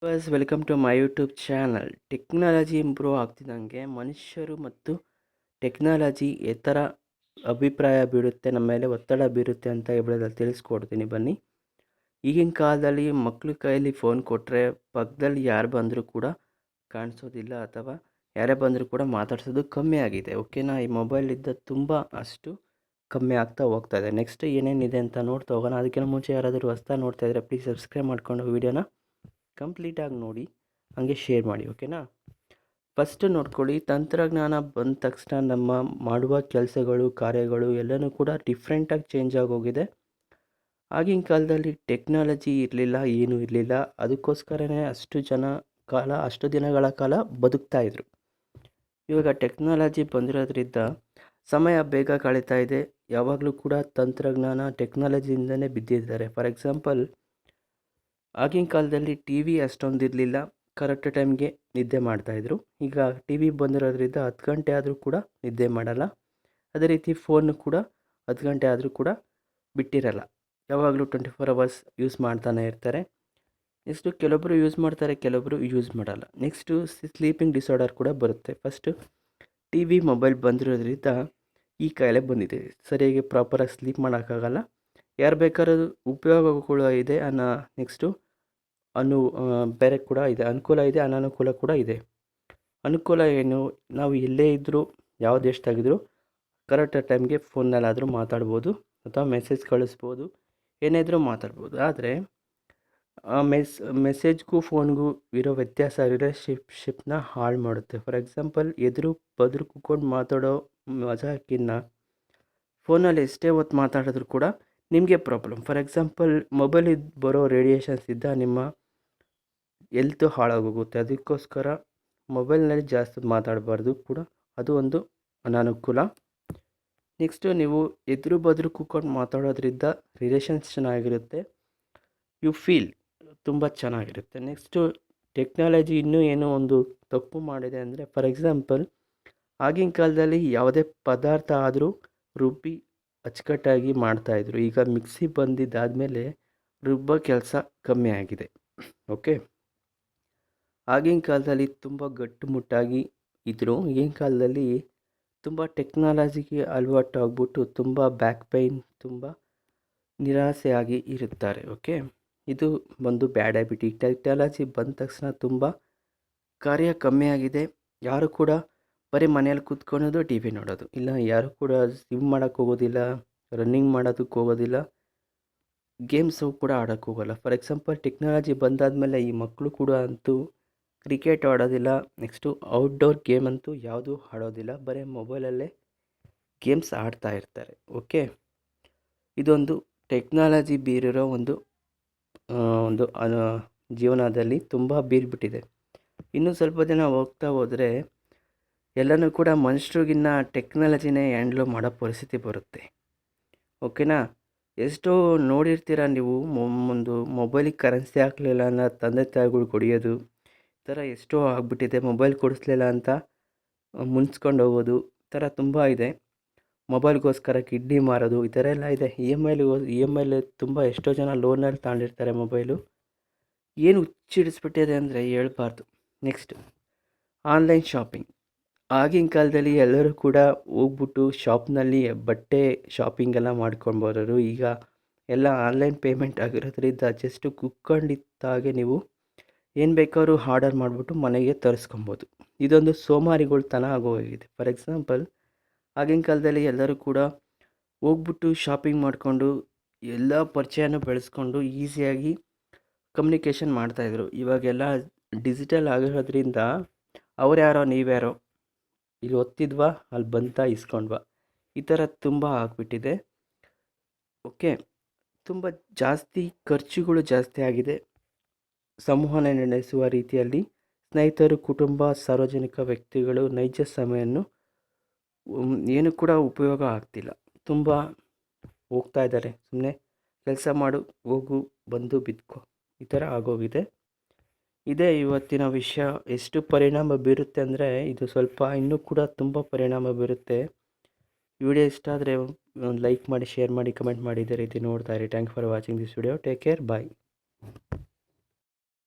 Bus welcome to my YouTube channel. Technology improve ಆಗ್ತಿದ್ದಂಗೆ ಮನುಷ್ಯರು ಮತ್ತು ಟೆಕ್ನಾಲಜಿ ಈ ಥರ ಅಭಿಪ್ರಾಯ ಬೀರುತ್ತೆ, ನಮ್ಮ ಮೇಲೆ ಒತ್ತಡ ಬೀರುತ್ತೆ ಅಂತ ಹೇಳೋದ್ರಲ್ಲಿ ತಿಳಿಸ್ಕೊಡ್ತೀನಿ ಬನ್ನಿ. ಈಗಿನ ಕಾಲದಲ್ಲಿ ಮಕ್ಳ ಕೈಯಲ್ಲಿ ಫೋನ್ ಕೊಟ್ಟರೆ ಪಕ್ಕದಲ್ಲಿ ಯಾರು ಬಂದರೂ ಕೂಡ ಕಾಣಿಸೋದಿಲ್ಲ, ಅಥವಾ ಯಾರೇ ಬಂದರೂ ಕೂಡ ಮಾತಾಡ್ಸೋದು ಕಮ್ಮಿ ಆಗಿದೆ. ಓಕೆನಾ? ಈ ಮೊಬೈಲಿಂದ ತುಂಬ ಅಷ್ಟು ಕಮ್ಮಿ ಆಗ್ತಾ ಹೋಗ್ತಾ ಇದೆ. ನೆಕ್ಸ್ಟ್ ಏನೇನಿದೆ ಅಂತ ನೋಡ್ತಾ ಹೋಗೋಣ. ಅದಕ್ಕಿಂತ ಮುಂಚೆ ಯಾರಾದರೂ ಹೊಸ್ದಾಗಿ ನೋಡ್ತಾ ಇದ್ದರೆ ಪ್ಲೀಸ್ ಸಬ್ಸ್ಕ್ರೈಬ್ ಮಾಡ್ಕೊಂಡು ವೀಡಿಯೋನ ಕಂಪ್ಲೀಟಾಗಿ ನೋಡಿ, ಹಾಗೆ ಶೇರ್ ಮಾಡಿ. ಓಕೆನಾ? ಫಸ್ಟ್ ನೋಡ್ಕೊಳ್ಳಿ, ತಂತ್ರಜ್ಞಾನ ಬಂದ ತಕ್ಷಣ ನಮ್ಮ ಮಾಡುವ ಕೆಲಸಗಳು, ಕಾರ್ಯಗಳು ಎಲ್ಲನೂ ಕೂಡ ಡಿಫ್ರೆಂಟಾಗಿ ಚೇಂಜ್ ಆಗೋಗಿದೆ. ಆಗಿನ ಕಾಲದಲ್ಲಿ ಟೆಕ್ನಾಲಜಿ ಇರಲಿಲ್ಲ, ಏನೂ ಇರಲಿಲ್ಲ. ಅದಕ್ಕೋಸ್ಕರನೇ ಅಷ್ಟು ದಿನಗಳ ಕಾಲ ಬದುಕ್ತಾ ಇದ್ರು. ಇವಾಗ ಟೆಕ್ನಾಲಜಿ ಬಂದಿರೋದ್ರಿಂದ ಸಮಯ ಬೇಗ ಕಳೀತಾ ಇದೆ. ಯಾವಾಗಲೂ ಕೂಡ ತಂತ್ರಜ್ಞಾನ ಟೆಕ್ನಾಲಜಿಯಿಂದನೇ ಬಿದ್ದಿದ್ದಾರೆ. ಫಾರ್ ಎಕ್ಸಾಂಪಲ್, ಆಗಿನ ಕಾಲದಲ್ಲಿ ಟಿ ವಿ ಅಷ್ಟೊಂದಿರಲಿಲ್ಲ, ಕರೆಕ್ಟ್ ಟೈಮ್ಗೆ ನಿದ್ದೆ ಮಾಡ್ತಾಯಿದ್ರು. ಈಗ ಟಿ ವಿ ಬಂದಿರೋದ್ರಿಂದ 10 ಗಂಟೆ ಆದರೂ ಕೂಡ ನಿದ್ದೆ ಮಾಡಲ್ಲ. ಅದೇ ರೀತಿ ಫೋನು ಕೂಡ 10 ಗಂಟೆ ಆದರೂ ಕೂಡ ಬಿಟ್ಟಿರಲ್ಲ, ಯಾವಾಗಲೂ 24 ಅವರ್ಸ್ ಯೂಸ್ ಮಾಡ್ತಾನೆ ಇರ್ತಾರೆ. ನೆಕ್ಸ್ಟು ಕೆಲವೊಬ್ಬರು ಯೂಸ್ ಮಾಡ್ತಾರೆ, ಕೆಲವೊಬ್ಬರು ಯೂಸ್ ಮಾಡಲ್ಲ. ನೆಕ್ಸ್ಟು ಸ್ಲೀಪಿಂಗ್ ಡಿಸಾರ್ಡರ್ ಕೂಡ ಬರುತ್ತೆ. ಫಸ್ಟು ಟಿ ವಿ ಮೊಬೈಲ್ ಬಂದಿರೋದ್ರಿಂದ ಈ ಕಾಯಿಲೆ ಬಂದಿದೆ. ಸರಿಯಾಗಿ ಪ್ರಾಪರಾಗಿ ಸ್ಲೀಪ್ ಮಾಡೋಕ್ಕಾಗಲ್ಲ. ಯಾರು ಬೇಕಾದ್ರೂ ಉಪಯೋಗಗಳು ಇದೆ ನೆಕ್ಸ್ಟು ಬೇರೆ ಕೂಡ ಇದೆ. ಅನುಕೂಲ ಇದೆ, ಅನಾನುಕೂಲ ಕೂಡ ಇದೆ. ಅನುಕೂಲ ಏನು? ನಾವು ಎಲ್ಲೇ ಇದ್ದರೂ, ಯಾವ ದೇಶದಾಗಿದ್ದರೂ ಕರೆಕ್ಟ್ ಟೈಮ್ಗೆ ಫೋನ್ನಲ್ಲಾದರೂ ಮಾತಾಡ್ಬೋದು, ಅಥವಾ ಮೆಸೇಜ್ ಕಳಿಸ್ಬೋದು, ಏನೇ ಇದ್ದರೂ ಮಾತಾಡ್ಬೋದು. ಆದರೆ ಮೆಸೇಜ್ಗೂ ಫೋನ್ಗೂ ಇರೋ ವ್ಯತ್ಯಾಸ ರಿಲೇಶನ್ಶಿಪ್ನ ಹಾಳು ಮಾಡುತ್ತೆ. ಫಾರ್ ಎಕ್ಸಾಂಪಲ್, ಎದುರು ಬದುರು ಕೂತ್ಕೊಂಡು ಮಾತಾಡೋ ಮಜಾಕಿನ್ನ ಫೋನಲ್ಲಿ ಎಷ್ಟೇ ಹೊತ್ತು ಮಾತಾಡಿದ್ರು ಕೂಡ ನಿಮಗೆ ಪ್ರಾಬ್ಲಮ್. ಫಾರ್ ಎಕ್ಸಾಂಪಲ್, ಮೊಬೈಲಿಂದ ಬರೋ ರೇಡಿಯೇಷನ್ಸಿಂದ ನಿಮ್ಮ ಎಲ್ತು ಹಾಳಾಗೋಗುತ್ತೆ. ಅದಕ್ಕೋಸ್ಕರ ಮೊಬೈಲ್ನಲ್ಲಿ ಜಾಸ್ತಿ ಮಾತಾಡಬಾರ್ದು ಕೂಡ, ಅದು ಒಂದು ಅನಾನುಕೂಲ. ನೆಕ್ಸ್ಟು ನೀವು ಎದುರು ಬದುರು ಕೂತ್ಕೊಂಡು ಮಾತಾಡೋದ್ರಿಂದ ರಿಲೇಷನ್ಸ್ ಚೆನ್ನಾಗಿರುತ್ತೆ, ಯು ಫೀಲ್ ತುಂಬ ಚೆನ್ನಾಗಿರುತ್ತೆ. ನೆಕ್ಸ್ಟು ಟೆಕ್ನಾಲಜಿ ಇನ್ನೂ ಏನೋ ಒಂದು ತಪ್ಪು ಮಾಡಿದೆ ಅಂದರೆ, ಫಾರ್ ಎಕ್ಸಾಂಪಲ್, ಆಗಿನ ಕಾಲದಲ್ಲಿ ಯಾವುದೇ ಪದಾರ್ಥ ಆದರೂ ರುಬ್ಬಿ ಅಚ್ಚುಕಟ್ಟಾಗಿ ಮಾಡ್ತಾಯಿದ್ರು. ಈಗ ಮಿಕ್ಸಿ ಬಂದಿದ್ದಾದಮೇಲೆ ರುಬ್ಬೋ ಕೆಲಸ ಕಮ್ಮಿ ಆಗಿದೆ. ಓಕೆ? ಆಗಿನ ಕಾಲದಲ್ಲಿ ತುಂಬ ಗಟ್ಟುಮುಟ್ಟಾಗಿ ಇದ್ದರು. ಈಗಿನ ಕಾಲದಲ್ಲಿ ತುಂಬ ಟೆಕ್ನಾಲಜಿಗೆ ಅಲವಾಟು ಆಗ್ಬಿಟ್ಟು ತುಂಬ ಬ್ಯಾಕ್ ಪೈನ್, ತುಂಬ ನಿರಾಸೆಯಾಗಿ ಇರುತ್ತಾರೆ. ಓಕೆ? ಇದು ಒಂದು ಬ್ಯಾಡ್ ಹ್ಯಾಬಿಟ್. ಈ ಟೆಕ್ನಾಲಜಿ ಬಂದ ತಕ್ಷಣ ತುಂಬ ಕಾರ್ಯ ಕಮ್ಮಿ ಆಗಿದೆ. ಯಾರು ಕೂಡ ಬರೀ ಮನೇಲಿ ಕೂತ್ಕೊಳ್ಳೋದು, ಟಿ ವಿ ನೋಡೋದು. ಇಲ್ಲ, ಯಾರು ಕೂಡ ಜಿಮ್ ಮಾಡೋಕ್ಕೆ ಹೋಗೋದಿಲ್ಲ, ರನ್ನಿಂಗ್ ಮಾಡೋದಕ್ಕೆ ಹೋಗೋದಿಲ್ಲ, ಗೇಮ್ಸು ಕೂಡ ಆಡೋಕ್ಕೆ ಹೋಗೋಲ್ಲ. ಫಾರ್ ಎಕ್ಸಾಂಪಲ್, ಟೆಕ್ನಾಲಜಿ ಬಂದಾದಮೇಲೆ ಈ ಮಕ್ಕಳು ಕೂಡ ಅಂತೂ ಕ್ರಿಕೆಟ್ ಆಡೋದಿಲ್ಲ, ನೆಕ್ಸ್ಟು ಔಟ್ಡೋರ್ ಗೇಮ್ ಅಂತೂ ಯಾವುದೂ ಆಡೋದಿಲ್ಲ, ಬರೀ ಮೊಬೈಲಲ್ಲೇ ಗೇಮ್ಸ್ ಆಡ್ತಾ ಇರ್ತಾರೆ. ಓಕೆ? ಇದೊಂದು ಟೆಕ್ನಾಲಜಿ ಬೀರಿರೋ ಒಂದು ಜೀವನದಲ್ಲಿ ತುಂಬ ಬೀರ್ಬಿಟ್ಟಿದೆ. ಇನ್ನೂ ಸ್ವಲ್ಪ ದಿನ ಹೋಗ್ತಾ ಹೋದರೆ ಎಲ್ಲನೂ ಕೂಡ ಮನುಷ್ಯರಿಗಿನ್ನ ಟೆಕ್ನಾಲಜಿನೇ ಹ್ಯಾಂಡ್ಲ್ ಮಾಡೋ ಪರಿಸ್ಥಿತಿ ಬರುತ್ತೆ. ಓಕೆನಾ? ಎಷ್ಟೋ ನೋಡಿರ್ತೀರ ನೀವು, ಒಂದು ಮೊಬೈಲಿಗೆ ಕರೆನ್ಸಿ ಹಾಕಲಿಲ್ಲ ಅನ್ನೋ ತಂದೆ ತಾಯಿಗಳು ಹೊಡೆಯೋದು, ಈ ಥರ ಎಷ್ಟೋ ಆಗಿಬಿಟ್ಟಿದೆ. ಮೊಬೈಲ್ ಕೊಡಿಸ್ಲಿಲ್ಲ ಅಂತ ಮುನ್ಸ್ಕೊಂಡು ಹೋಗೋದು, ಈ ಥರ ತುಂಬ ಇದೆ. ಮೊಬೈಲ್ಗೋಸ್ಕರ ಕಿಡ್ನಿ ಮಾರೋದು, ಈ ಥರ ಎಲ್ಲ ಇದೆ. ಇ ಎಮ್ ಐಲಿ ತುಂಬ ಎಷ್ಟೋ ಜನ ಲೋನಲ್ಲಿ ತಗೊಂಡಿರ್ತಾರೆ ಮೊಬೈಲು. ಏನು ಹುಚ್ಚಿಡಿಸ್ಬಿಟ್ಟಿದೆ ಅಂದರೆ ಹೇಳ್ಬಾರ್ದು. Next, online shopping. ಆಗಿನ ಕಾಲದಲ್ಲಿ ಎಲ್ಲರೂ ಕೂಡ ಹೋಗ್ಬಿಟ್ಟು ಶಾಪ್ನಲ್ಲಿ ಬಟ್ಟೆ ಶಾಪಿಂಗೆಲ್ಲ ಮಾಡ್ಕೊಂಬರೋರು. ಈಗ ಎಲ್ಲ ಆನ್ಲೈನ್ ಪೇಮೆಂಟ್ ಆಗಿರೋದ್ರಿಂದ ಜಸ್ಟ್ ಕುತ್ಕೊಂಡಿದ್ದಾಗೆ ನೀವು ಏನು ಬೇಕಾದ್ರೂ ಆರ್ಡರ್ ಮಾಡಿಬಿಟ್ಟು ಮನೆಗೆ ತರಿಸ್ಕೊಬೋದು. ಇದೊಂದು ಸೋಮಾರಿಗಳ್ತನ ಆಗೋಗಿದೆ. ಫಾರ್ ಎಕ್ಸಾಂಪಲ್, ಆಗಿನ ಕಾಲದಲ್ಲಿ ಎಲ್ಲರೂ ಕೂಡ ಹೋಗ್ಬಿಟ್ಟು ಶಾಪಿಂಗ್ ಮಾಡಿಕೊಂಡು ಎಲ್ಲ ಪರಿಚಯನ ಬೆಳೆಸ್ಕೊಂಡು ಈಸಿಯಾಗಿ ಕಮ್ಯುನಿಕೇಷನ್ ಮಾಡ್ತಾಯಿದ್ರು. ಇವಾಗೆಲ್ಲ ಡಿಜಿಟಲ್ ಆಗಿರೋದ್ರಿಂದ ಅವ್ರ್ಯಾರೋ ನೀವ್ಯಾರೋ, ಇಲ್ಲಿ ಒತ್ತಿದ್ವಾ ಅಲ್ಲಿ ಬಂತ ಇಸ್ಕೊಂಡ್ವಾ, ಈ ಥರ ತುಂಬ ಆಗಿಬಿಟ್ಟಿದೆ. ಓಕೆ? ತುಂಬ ಜಾಸ್ತಿ ಖರ್ಚುಗಳು ಜಾಸ್ತಿ ಆಗಿದೆ. ಸಂವಹನ ನಡೆಸುವ ರೀತಿಯಲ್ಲಿ ಸ್ನೇಹಿತರು, ಕುಟುಂಬ, ಸಾರ್ವಜನಿಕ ವ್ಯಕ್ತಿಗಳು ನೈಜ ಸಮಯವನ್ನು ಏನು ಕೂಡ ಉಪಯೋಗ ಆಗ್ತಿಲ್ಲ. ತುಂಬ ಹೋಗ್ತಾ ಇದ್ದಾರೆ, ಸುಮ್ಮನೆ ಕೆಲಸ ಮಾಡು, ಹೋಗು, ಬಂದು ಬಿದ್ಕೋ, ಈ ಥರ ಆಗೋಗಿದೆ. ಇದೇ ಇವತ್ತಿನ ವಿಷಯ. ಎಷ್ಟು ಪರಿಣಾಮ ಬೀರುತ್ತೆ ಅಂದರೆ, ಇದು ಸ್ವಲ್ಪ ಇನ್ನೂ ಕೂಡ ತುಂಬ ಪರಿಣಾಮ ಬೀರುತ್ತೆ. ವಿಡಿಯೋ ಇಷ್ಟ ಆದರೆ ಒಂದು ಲೈಕ್ ಮಾಡಿ, ಶೇರ್ ಮಾಡಿ, ಕಮೆಂಟ್ ಮಾಡಿ. ಇದೇ ರೀತಿ ನೋಡ್ತಾ ಇರಿ. Thank for watching this video. Take care. Bye.